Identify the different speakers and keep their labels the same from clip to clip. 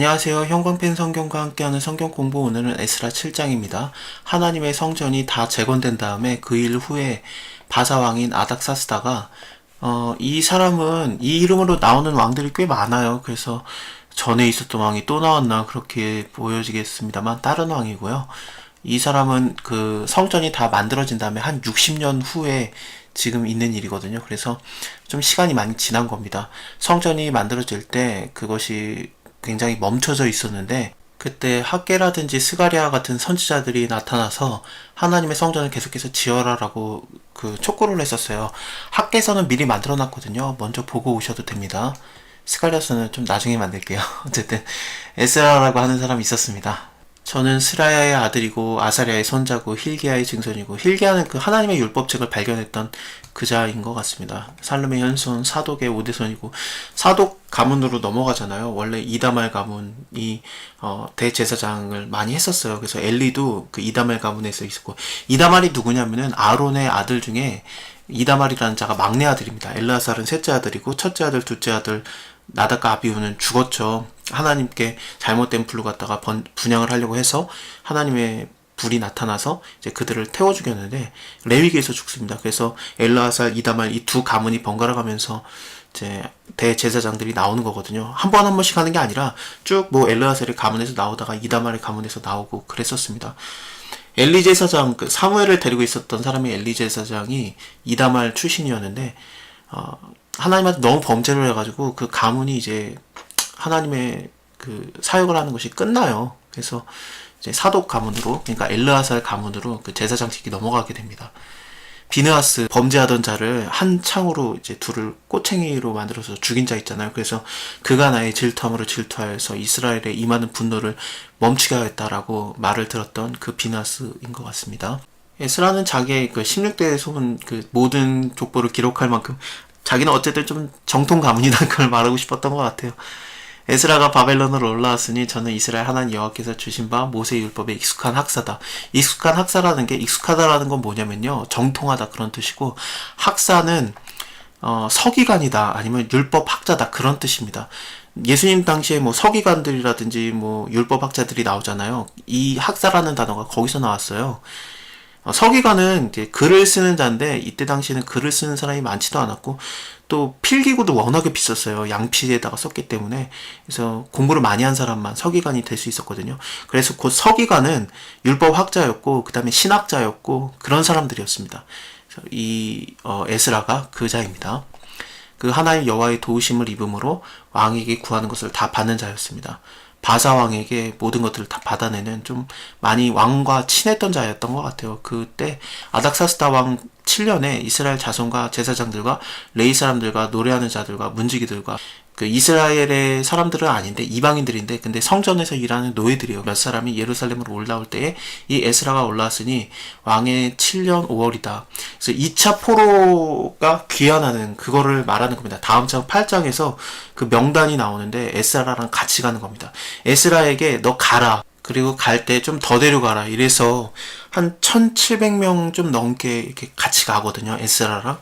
Speaker 1: 안녕하세요. 형광펜 성경과 함께하는 성경 공부, 오늘은 에스라 7장입니다. 하나님의 성전이 다 재건된 다음에 그 일 후에 바사 왕인 아닥사스다가 이 사람은 이 이름으로 나오는 왕들이 꽤 많아요. 그래서 전에 있었던 왕이 또 나왔나 그렇게 보여지겠습니다만 다른 왕이고요. 이 사람은 그 성전이 다 만들어진 다음에 한 60년 후에 지금 있는 일이거든요. 그래서 좀 시간이 많이 지난 겁니다. 성전이 만들어질 때 그것이 굉장히 멈춰져 있었는데 그때 학개라든지 스가랴 같은 선지자들이 나타나서 하나님의 성전을 계속해서 지어라라고 그 촉구를 했었어요. 학개서는 미리 만들어 놨거든요. 먼저 보고 오셔도 됩니다. 스가랴서는 좀 나중에 만들게요. 어쨌든 에스라라고 하는 사람이 있었습니다. 저는 스라야의 아들이고 아사랴의 손자고 힐기야의 증손이고, 힐기야는 그 하나님의 율법책을 발견했던 그 자인 것 같습니다. 살룸의 현손, 사독의 오대손이고, 사독 가문으로 넘어가잖아요. 원래 이다말 가문이 대제사장을 많이 했었어요. 그래서 엘리도 그 이다말 가문에서 있었고, 이다말이 누구냐면은 아론의 아들 중에 이다말이라는 자가 막내 아들입니다. 엘르아살은 셋째 아들이고, 첫째 아들, 둘째 아들 나답과 아비후는 죽었죠. 하나님께 잘못된 불로 갖다가 분향을 하려고 해서 하나님의 불이 나타나서 이제 그들을 태워 죽였는데 레위기에서 죽습니다. 그래서 엘르아살, 이다말 이 두 가문이 번갈아 가면서 이제 대제사장들이 나오는 거거든요. 한 번 한 번씩 하는 게 아니라 쭉 뭐 엘르아살의 가문에서 나오다가 이다말의 가문에서 나오고 그랬었습니다. 엘리 제사장, 그 사무엘을 데리고 있었던 사람이 엘리 제사장이 이다말 출신이었는데 하나님한테 너무 범죄를 해가지고 그 가문이 이제 하나님의 그 사역을 하는 것이 끝나요. 그래서 이제 사독 가문으로, 그러니까 엘르아살 가문으로 그 제사장직이 넘어가게 됩니다. 비느하스, 범죄하던 자를 한 창으로 이제 둘을 꼬챙이로 만들어서 죽인 자 있잖아요. 그래서 그가 나의 질투함으로 질투하여서 이스라엘에 임하는 분노를 멈추게 하였다라고 말을 들었던 그 비느하스인 것 같습니다. 에스라는 자기의 그 16대 소문, 그 모든 족보를 기록할 만큼 자기는 어쨌든 좀 정통 가문이라는 걸 말하고 싶었던 것 같아요. 에스라가 바벨론으로 올라왔으니 저는 이스라엘 하나님 여호와께서 주신 바 모세의 율법에 익숙한 학사다. 익숙한 학사라는 게, 익숙하다라는 건 뭐냐면요, 정통하다 그런 뜻이고, 학사는 서기관이다 아니면 율법 학자다 그런 뜻입니다. 예수님 당시에 뭐 서기관들이라든지 뭐 율법 학자들이 나오잖아요. 이 학사라는 단어가 거기서 나왔어요. 서기관은 이제 글을 쓰는 자인데 이때 당시에는 글을 쓰는 사람이 많지도 않았고 또 필기구도 워낙에 비쌌어요. 양피에다가 썼기 때문에. 그래서 공부를 많이 한 사람만 서기관이 될 수 있었거든요. 그래서 곧 서기관은 율법 학자였고 그 다음에 신학자였고 그런 사람들이었습니다. 그래서 이 에스라가 그 자입니다. 그 하나님 여호와의 도우심을 입음으로 왕에게 구하는 것을 다 받는 자였습니다. 바사 왕에게 모든 것들을 다 받아내는 좀 많이 왕과 친했던 자였던 것 같아요. 그때 아닥사스다 왕 7년에 이스라엘 자손과 제사장들과 레위 사람들과 노래하는 자들과 문지기들과 그 이스라엘의 사람들은 아닌데 이방인들인데 근데 성전에서 일하는 노예들이요. 몇 사람이 예루살렘으로 올라올 때에 이 에스라가 올라왔으니 왕의 7년 5월이다. 그래서 2차 포로가 귀환하는 그거를 말하는 겁니다. 다음 장 8장에서 그 명단이 나오는데 에스라랑 같이 가는 겁니다. 에스라에게 너 가라. 그리고 갈 때 좀 더 데려가라. 이래서 한 1700명 좀 넘게 이렇게 같이 가거든요. 에스라랑.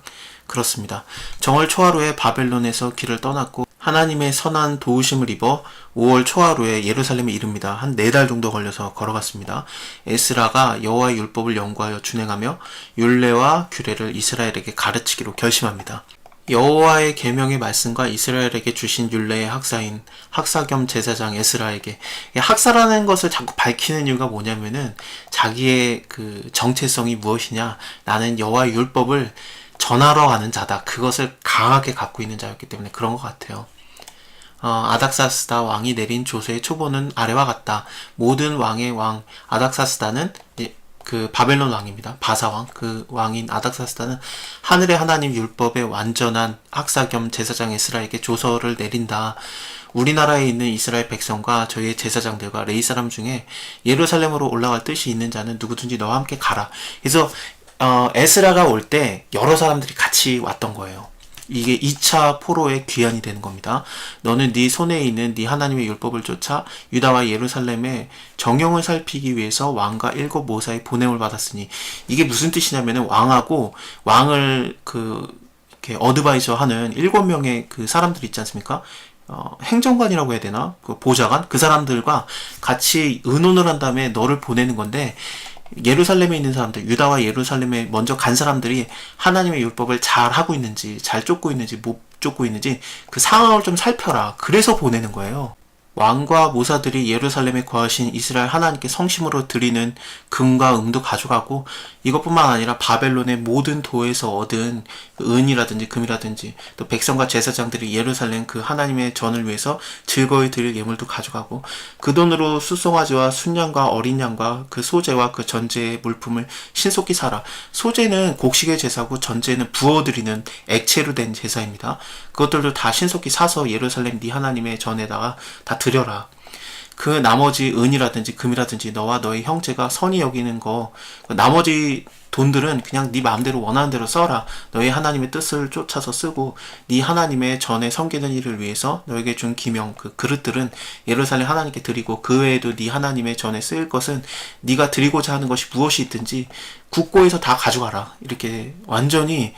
Speaker 1: 그렇습니다. 정월 초하루에 바벨론에서 길을 떠났고 하나님의 선한 도우심을 입어 5월 초하루에 예루살렘에 이릅니다. 한 4달 정도 걸려서 걸어갔습니다. 에스라가 여호와의 율법을 연구하여 준행하며 율례와 규례를 이스라엘에게 가르치기로 결심합니다. 여호와의 계명의 말씀과 이스라엘에게 주신 율례의 학사인 학사 겸 제사장 에스라에게, 학사라는 것을 자꾸 밝히는 이유가 뭐냐면은 자기의 그 정체성이 무엇이냐, 나는 여호와의 율법을 전하러 가는 자다, 그것을 강하게 갖고 있는 자였기 때문에 그런 것 같아요. 아닥사스다 왕이 내린 조서의 초본은 아래와 같다. 모든 왕의 왕 아닥사스다는 그 바벨론 왕입니다. 바사왕, 그 왕인 아닥사스다는 하늘의 하나님 율법의 완전한 학사 겸 제사장 에스라에게 조서를 내린다. 우리나라에 있는 이스라엘 백성과 저희의 제사장들과 레위 사람 중에 예루살렘으로 올라갈 뜻이 있는 자는 누구든지 너와 함께 가라. 그래서 에스라가 올 때 여러 사람들이 같이 왔던 거예요. 이게 2차 포로의 귀환이 되는 겁니다. 너는 네 손에 있는 네 하나님의 율법을 쫓아 유다와 예루살렘의 정형을 살피기 위해서 왕과 7 모사의 보냄을 받았으니, 이게 무슨 뜻이냐면은 왕하고 왕을 이렇게 어드바이저 하는 7명의 그 사람들 있지 않습니까? 행정관이라고 해야 되나? 그 보좌관? 그 사람들과 같이 의논을 한 다음에 너를 보내는 건데, 예루살렘에 있는 사람들, 유다와 예루살렘에 먼저 간 사람들이 하나님의 율법을 잘 하고 있는지, 잘 쫓고 있는지, 못 쫓고 있는지 그 상황을 좀 살펴라. 그래서 보내는 거예요. 왕과 모사들이 예루살렘에 거하신 이스라엘 하나님께 성심으로 드리는 금과 은도 가져가고, 이것뿐만 아니라 바벨론의 모든 도에서 얻은 은이라든지 금이라든지, 또 백성과 제사장들이 예루살렘 그 하나님의 전을 위해서 즐거이 드릴 예물도 가져가고, 그 돈으로 숫송아지와 순양과 어린 양과 그 소재와 그 전제의 물품을 신속히 사라. 소재는 곡식의 제사고 전제는 부어드리는 액체로 된 제사입니다. 그것들도 다 신속히 사서 예루살렘 네 하나님의 전에다가 다 드려라. 그 나머지 은이라든지 금이라든지 너와 너의 형제가 선히 여기는 거, 그 나머지 돈들은 그냥 네 마음대로 원하는 대로 써라. 너희 하나님의 뜻을 쫓아서 쓰고, 네 하나님의 전에 섬기는 일을 위해서 너에게 준 기명, 그 그릇들은 예루살렘 하나님께 드리고, 그 외에도 네 하나님의 전에 쓰일 것은 네가 드리고자 하는 것이 무엇이 있든지 국고에서 다 가져가라. 이렇게 완전히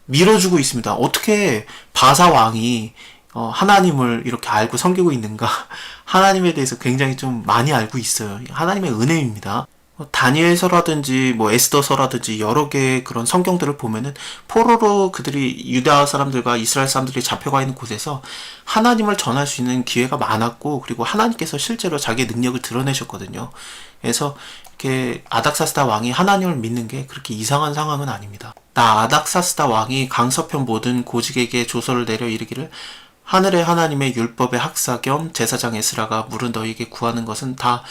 Speaker 1: 밀어주고 있습니다. 어떻게 바사 왕이 하나님을 이렇게 알고 섬기고 있는가? 하나님에 대해서 굉장히 좀 많이 알고 있어요. 하나님의 은혜입니다. 다니엘서라든지 뭐 에스더서라든지 여러 개의 그런 성경들을 보면은 포로로 그들이 유다 사람들과 이스라엘 사람들이 잡혀가 있는 곳에서 하나님을 전할 수 있는 기회가 많았고, 그리고 하나님께서 실제로 자기의 능력을 드러내셨거든요. 그래서 이렇게 아닥사스다 왕이 하나님을 믿는 게 그렇게 이상한 상황은 아닙니다. 나 아닥사스다 왕이 강서편 모든 고직에게 조서를 내려 이르기를, 하늘의 하나님의 율법의 학사 겸 제사장 에스라가 물은 너희에게 구하는 것은 다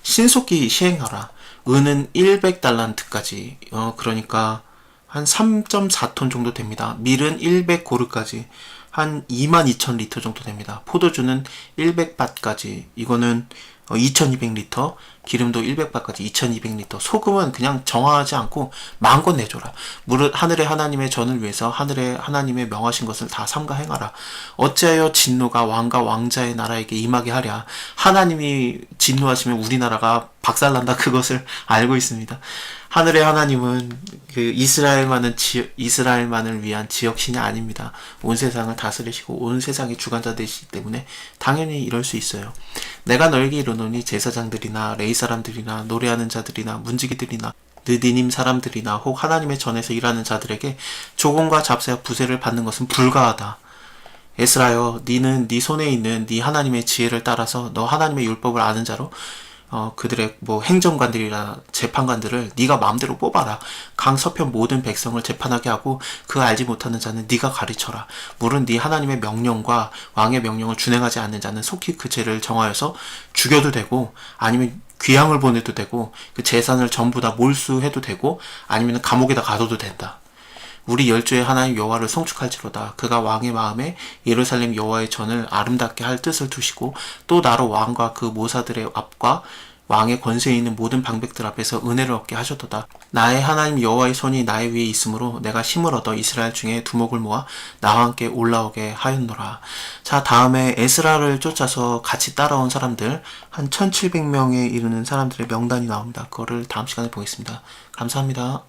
Speaker 1: 신속히 시행하라. 은은 100달란트까지, 그러니까 한 3.4톤 정도 됩니다. 밀은 100고르까지 한 22,000리터 정도 됩니다. 포도주는 100밭까지, 이거는 2200리터, 기름도 100밭까지 2200리터, 소금은 그냥 정하지 않고 마음껏 내줘라. 무릇 하늘의 하나님의 전을 위해서 하늘의 하나님의 명하신 것을 다 삼가 행하라. 어찌하여 진노가 왕과 왕자의 나라에게 임하게 하랴. 하나님이 진노하시면 우리나라가 박살난다, 그것을 알고 있습니다. 하늘의 하나님은 그 이스라엘만을 위한 지역신이 아닙니다. 온 세상을 다스리시고 온 세상의 주관자 되시기 때문에 당연히 이럴 수 있어요. 내가 너에게 이르노니 제사장들이나 레위 사람들이나 노래하는 자들이나 문지기들이나 느디님 사람들이나 혹 하나님의 전에서 일하는 자들에게 조공과 잡세와 부세를 받는 것은 불가하다. 에스라여, 니는 네 손에 있는 네 하나님의 지혜를 따라서 너 하나님의 율법을 아는 자로 그들의 뭐 행정관들이나 재판관들을 네가 마음대로 뽑아라. 강서편 모든 백성을 재판하게 하고 그 알지 못하는 자는 네가 가르쳐라. 물은 네 하나님의 명령과 왕의 명령을 준행하지 않는 자는 속히 그 죄를 정하여서 죽여도 되고, 아니면 귀양을 보내도 되고, 그 재산을 전부 다 몰수해도 되고, 아니면 감옥에다 가둬도 된다. 우리 열조의 하나님 여호와를 송축할지로다. 그가 왕의 마음에 예루살렘 여호와의 전을 아름답게 할 뜻을 두시고, 또 나로 왕과 그 모사들의 앞과 왕의 권세에 있는 모든 방백들 앞에서 은혜를 얻게 하셨도다. 나의 하나님 여호와의 손이 나의 위에 있으므로 내가 힘을 얻어 이스라엘 중에 두목을 모아 나와 함께 올라오게 하였노라. 자, 다음에 에스라를 쫓아서 같이 따라온 사람들, 한 1700명에 이르는 사람들의 명단이 나옵니다. 그거를 다음 시간에 보겠습니다. 감사합니다.